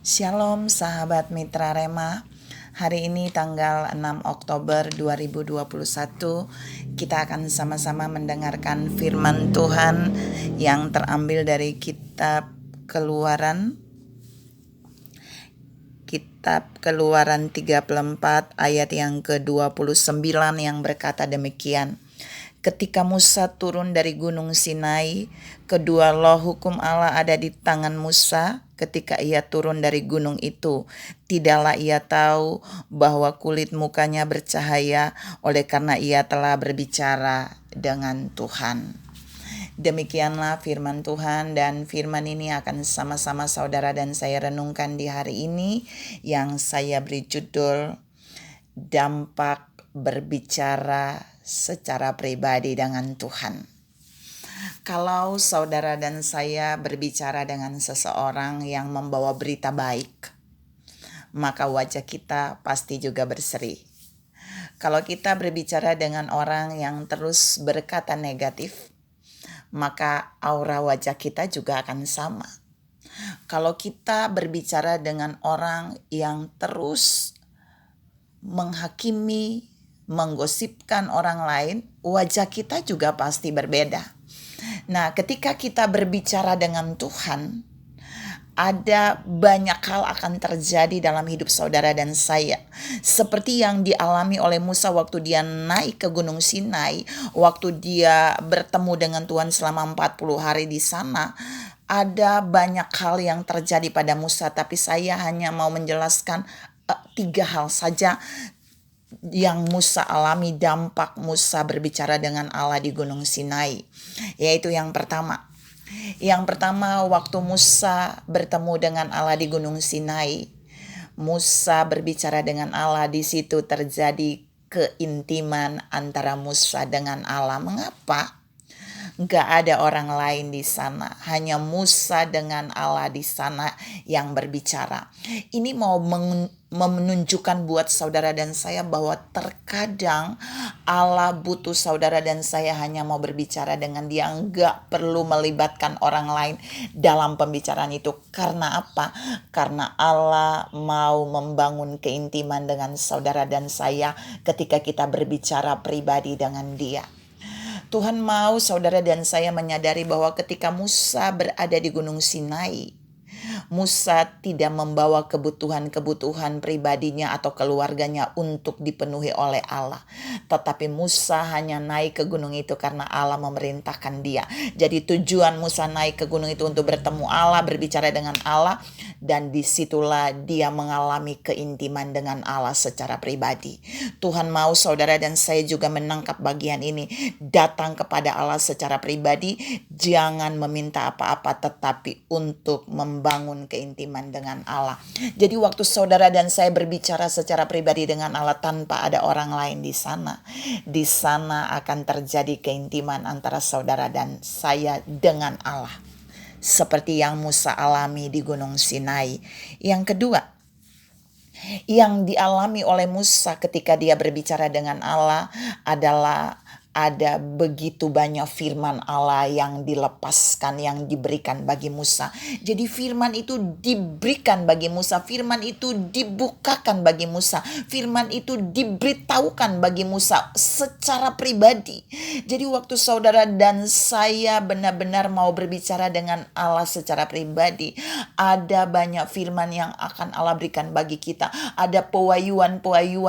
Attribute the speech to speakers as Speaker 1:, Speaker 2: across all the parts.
Speaker 1: Shalom sahabat Mitra Rema. Hari ini tanggal 6 Oktober 2021 kita akan sama-sama mendengarkan firman Tuhan yang terambil dari Keluaran 34 ayat yang ke-29 yang berkata demikian. Ketika Musa turun dari gunung Sinai, kedua loh hukum Allah ada di tangan Musa. Ketika ia turun dari gunung itu, tidaklah ia tahu bahwa kulit mukanya bercahaya oleh karena ia telah berbicara dengan Tuhan. Demikianlah firman Tuhan, dan firman ini akan sama-sama saudara dan saya renungkan di hari ini yang saya beri judul Dampak Berbicara Secara Pribadi dengan Tuhan. Kalau saudara dan saya berbicara dengan seseorang yang membawa berita baik, maka wajah kita pasti juga berseri. Kalau kita berbicara dengan orang yang terus berkata negatif, maka aura wajah kita juga akan sama. Kalau kita berbicara dengan orang yang terus menghakimi, menggosipkan orang lain, wajah kita juga pasti berbeda. Nah, ketika kita berbicara dengan Tuhan, ada banyak hal akan terjadi dalam hidup saudara dan saya. Seperti yang dialami oleh Musa waktu dia naik ke Gunung Sinai, waktu dia bertemu dengan Tuhan selama 40 hari di sana. Ada banyak hal yang terjadi pada Musa, tapi saya hanya mau menjelaskan 3 hal saja yang Musa alami, dampak Musa berbicara dengan Allah di Gunung Sinai. Yaitu yang pertama, waktu Musa bertemu dengan Allah di Gunung Sinai, Musa berbicara dengan Allah. Di situ terjadi keintiman antara Musa dengan Allah. Mengapa? Gak ada orang lain di sana, hanya Musa dengan Allah di sana yang berbicara. Ini mau menunjukkan buat saudara dan saya bahwa terkadang Allah butuh saudara dan saya hanya mau berbicara dengan Dia, gak perlu melibatkan orang lain dalam pembicaraan itu. Karena apa? Karena Allah mau membangun keintiman dengan saudara dan saya ketika kita berbicara pribadi dengan Dia. Tuhan mau saudara dan saya menyadari bahwa ketika Musa berada di Gunung Sinai, Musa tidak membawa kebutuhan pribadinya atau keluarganya untuk dipenuhi oleh Allah. Tetapi Musa hanya naik ke gunung itu karena Allah memerintahkan dia. Jadi tujuan Musa naik ke gunung itu untuk bertemu Allah, berbicara dengan Allah. Dan disitulah dia mengalami keintiman dengan Allah secara pribadi. Tuhan mau saudara dan saya juga menangkap bagian ini. Datang kepada Allah secara pribadi, jangan meminta apa-apa, tetapi untuk membangun keintiman dengan Allah. Jadi waktu saudara dan saya berbicara secara pribadi dengan Allah tanpa ada orang lain di sana akan terjadi keintiman antara saudara dan saya dengan Allah. Seperti yang Musa alami di Gunung Sinai. Yang kedua, yang dialami oleh Musa ketika dia berbicara dengan Allah adalah ada begitu banyak firman Allah yang dilepaskan, yang diberikan bagi Musa. Jadi firman itu diberikan bagi Musa, firman itu dibukakan bagi Musa, firman itu diberitahukan bagi Musa secara pribadi. Jadi waktu saudara dan saya benar-benar mau berbicara dengan Allah secara pribadi, ada banyak firman yang akan Allah berikan bagi kita. Ada pewahyuan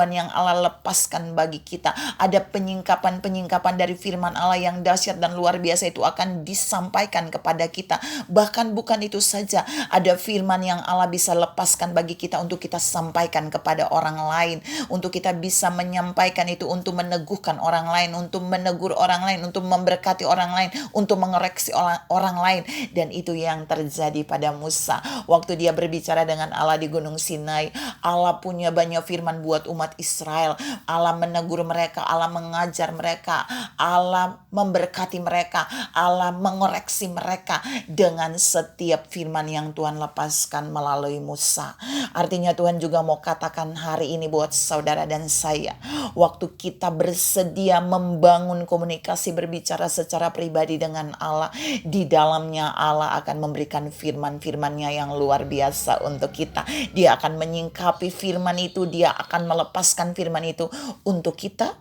Speaker 1: yang Allah lepaskan bagi kita. Ada penyingkapan dari firman Allah yang dahsyat dan luar biasa itu akan disampaikan kepada kita. Bahkan bukan itu saja, ada firman yang Allah bisa lepaskan bagi kita untuk kita sampaikan kepada orang lain, untuk kita bisa menyampaikan itu untuk meneguhkan orang lain, untuk menegur orang lain, untuk memberkati orang lain, untuk mengoreksi orang lain. Dan itu yang terjadi pada Musa waktu dia berbicara dengan Allah di Gunung Sinai. Allah punya banyak firman buat umat Israel. Allah menegur mereka, Allah mengajar mereka, mereka, Allah memberkati mereka, Allah mengoreksi mereka dengan setiap firman yang Tuhan lepaskan melalui Musa. Artinya Tuhan juga mau katakan hari ini buat saudara dan saya, waktu kita bersedia membangun komunikasi, berbicara secara pribadi dengan Allah, di dalamnya Allah akan memberikan firman-firman-Nya yang luar biasa untuk kita. Dia akan menyingkapi firman itu, dia akan melepaskan firman itu untuk kita,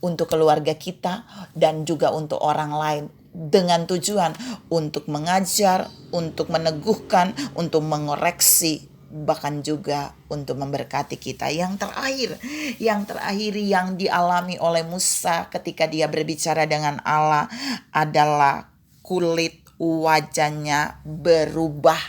Speaker 1: untuk keluarga kita, dan juga untuk orang lain, dengan tujuan untuk mengajar, untuk meneguhkan, untuk mengoreksi, bahkan juga untuk memberkati kita. Yang terakhir yang dialami oleh Musa ketika dia berbicara dengan Allah adalah kulit wajahnya berubah.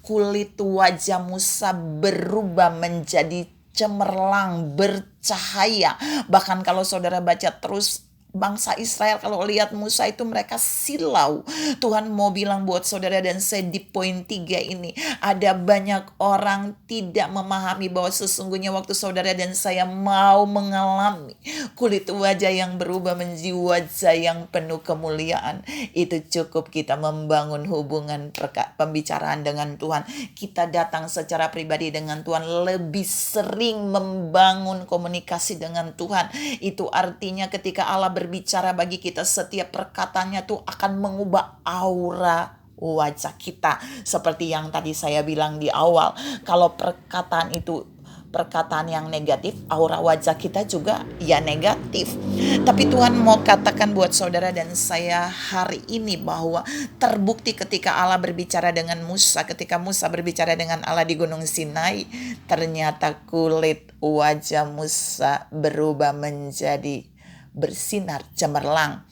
Speaker 1: Kulit wajah Musa berubah menjadi cemerlang, bercahaya. Bahkan kalau saudara baca terus, bangsa Israel kalau lihat Musa itu mereka silau. Tuhan mau bilang buat saudara dan saya di poin 3 ini, ada banyak orang tidak memahami bahwa sesungguhnya waktu saudara dan saya mau mengalami kulit wajah yang berubah menjadi wajah yang penuh kemuliaan, itu cukup kita membangun hubungan pembicaraan dengan Tuhan. Kita datang secara pribadi dengan Tuhan, lebih sering membangun komunikasi dengan Tuhan. Itu artinya ketika Allah berbicara bagi kita, setiap perkataannya tuh akan mengubah aura wajah kita. Seperti yang tadi saya bilang di awal, kalau perkataan itu perkataan yang negatif, aura wajah kita juga ya negatif. Tapi Tuhan mau katakan buat saudara dan saya hari ini bahwa terbukti ketika Allah berbicara dengan Musa, ketika Musa berbicara dengan Allah di Gunung Sinai, ternyata kulit wajah Musa berubah menjadi bersinar cemerlang.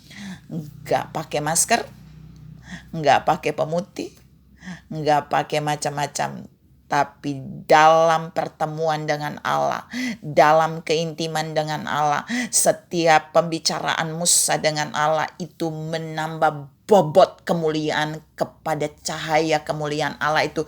Speaker 1: Nggak pakai masker, nggak pakai pemutih, nggak pakai macam-macam, tapi dalam pertemuan dengan Allah, dalam keintiman dengan Allah, setiap pembicaraan Musa dengan Allah itu menambah bobot kemuliaan kepada cahaya kemuliaan Allah itu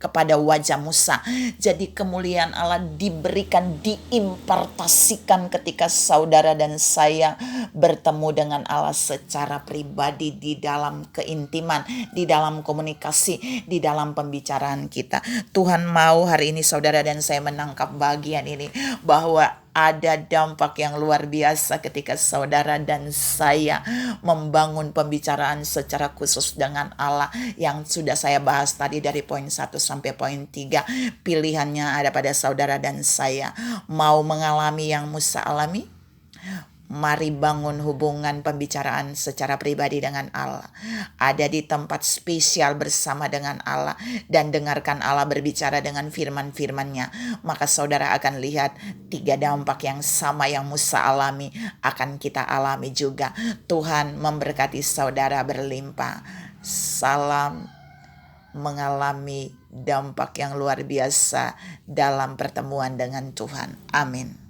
Speaker 1: kepada wajah Musa. Jadi kemuliaan Allah diberikan, diimpartasikan ketika saudara dan saya bertemu dengan Allah secara pribadi, di dalam keintiman, di dalam komunikasi, di dalam pembicaraan kita. Tuhan mau hari ini saudara dan saya menangkap bagian ini, bahwa ada dampak yang luar biasa ketika saudara dan saya membangun pembicaraan secara khusus dengan Allah, yang sudah saya bahas tadi dari poin 1 sampai poin 3. Pilihannya ada pada saudara dan saya. Mau mengalami yang Musa alami? Mari bangun hubungan pembicaraan secara pribadi dengan Allah. Ada di tempat spesial bersama dengan Allah dan dengarkan Allah berbicara dengan firman-firman-Nya. Maka saudara akan lihat 3 dampak yang sama yang Musa alami akan kita alami juga. Tuhan memberkati saudara berlimpah. Salam mengalami dampak yang luar biasa dalam pertemuan dengan Tuhan. Amin.